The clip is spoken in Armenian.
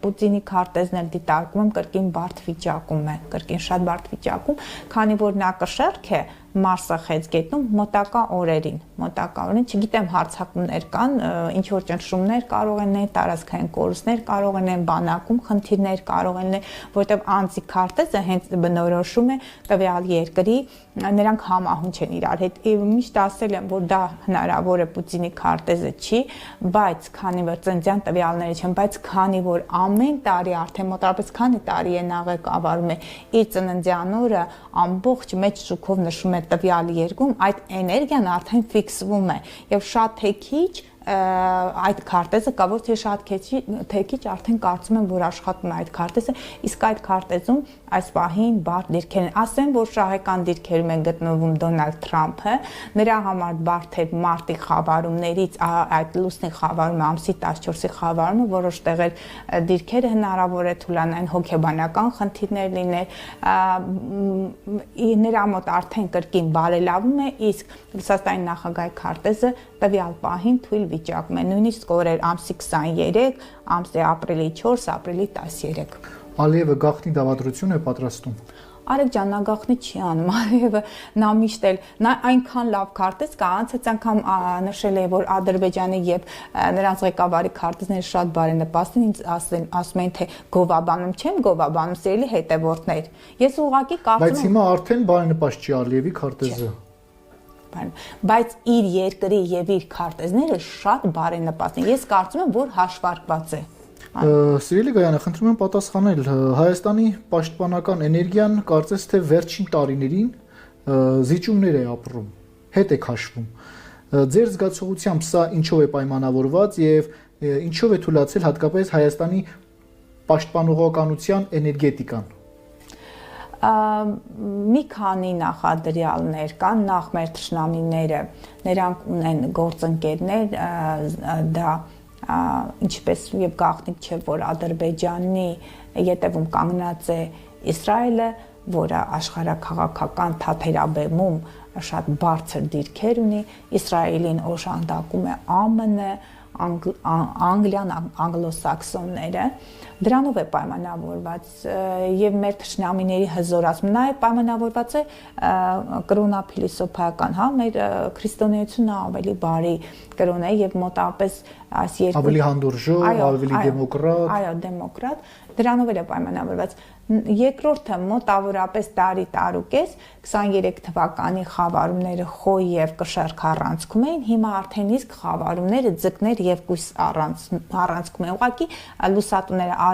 Պուտինի քարտեզն էլ դիտարկում եմ կրկին բարդ վիճակում է, կրկին շատ բարդ վիճակում, քանի որ նա կշեռք է Մարսը խեցգետնում մոտակա օրերին, չգիտեմ հարձակումներ կան, ինչ որ ճնշումներ կարող են լինել, տարածքային կորուստներ կարող են լինել, բանակում խնդիրներ կարող են լինել, որովհետև անձի քարտեզը հենց բնորոշում է տվյալ երկրի, նրանք համահունչ են իրար հետ։ Միշտ ասել եմ, որ դա հնարավոր է Պուտինի քարտեզը չի, բայց քանի որ ծննդյան տվյալները չեն, բայց քանի որ ամեն տարի արդեն մոտավորապես քանի տարի է նա ղեկավարում է իր ծննդյան օրը ամբողջ մեծ շուկով նշում է տվյալի երկում, այդ էներգիան արդեն ֆիքսվում է եւ շատ թե քիչ այդ քարտեզը կա որ թե շատ թե քիչ արդեն կարծում եմ որ աշխատում է այդ քարտեզը, իսկ այդ քարտեզում այս պահին բարդ դիրքեր են, ասեմ որ շահեկան դիրքերում է գտնվում Դոնալդ Թրամփը, նրա համար բարդ է մարտի խավարումներից այդ լուսնի խավարումը, ամսի 14-ի խավարումը, որոշ տեղեր դիրքերը հնարավոր է թուլանային հոգեբանական խնդիրներ լինել, նրա մոտ արդեն կրկին բարելավում է, իսկ Ռուսաստանի նախագահի քարտեզը տվյալ պահին թույլ վիճակում է, նույնիսկ օրեր ամսի 23, ամսի ապրիլի 4, ապրիլի 13։ Ալիևը գաղտնի դավադրություն է պատրաստում։ Արեգ ջան, նա գաղտնի չի անում, Ալիևը նա միշտ էլ, նա այնքան լավ քարտեզ կա, անցած անգամ նշել է, որ Ադրբեջանի եւ նրանց ղեկավարի քարտեզները շատ բարենպաստ են, ինձ ասում են, թե գովաբանում չեմ գովաբանում, սիրելի հետևորդներ։ Ես ուղղակի կարծում եմ։ Բայց հիմա արդեն բարենպաստ չի Ալիևի քարտեզը։ Բայց իր երկրի եւ իր քարտեզները շատ բարենպաստ են։ Ես կարծում եմ, որ հաշվարկված է։ Սիրելի Գայանը, խնդրում եմ պատասխանել, Հայաստանի պաշտպանական էներգիան կարծես թե վերջին տարիներին զիջումներ է ապրում, հետ է քաշվում։ Ձեր զգացողությամբ սա ինչով է պայմանավորված եւ ինչով է թույլատրել հատկապես Հայաստանի պաշտպանողականության էներգետիկան։ Մի քանի նախադրյալներ կան, նախ մեր թշնամիները, նրանք ունեն գործընկերներ, դա ինչպես եւ գաղտնիք չէ, որ Ադրբեջանի ետևում կանգնած է Իսրայելը, որը աշխարհաքաղաքական թաթերաբեմում շատ բարձր դիրքեր ունի, Իսրայելին օժանդակում է ԱՄՆ-ը, Անգլիան, անգլոսաքսոնները, դրանով է պայմանավորված եւ մեր թշնամիների հզորացումը, նաեւ պայմանավորված է կրոնափիլիսոփայական, մեր քրիստոնեությունը ավելի բարի կրոն է եւ մոտավորապես այս երկու ավելի հանդուրժող, ավելի դեմոկրատ։ Այո, դեմոկրատ, դրանով է պայմանավորված։ Երկրորդը մոտավորապես տարուկես 23 թվականի խավարումները խոյ եւ կշեռք առանցքում էին, հիմա արդեն իսկ խավարումները ձկներ եւ կույս առանցքում են, ուղղակի լուսատուները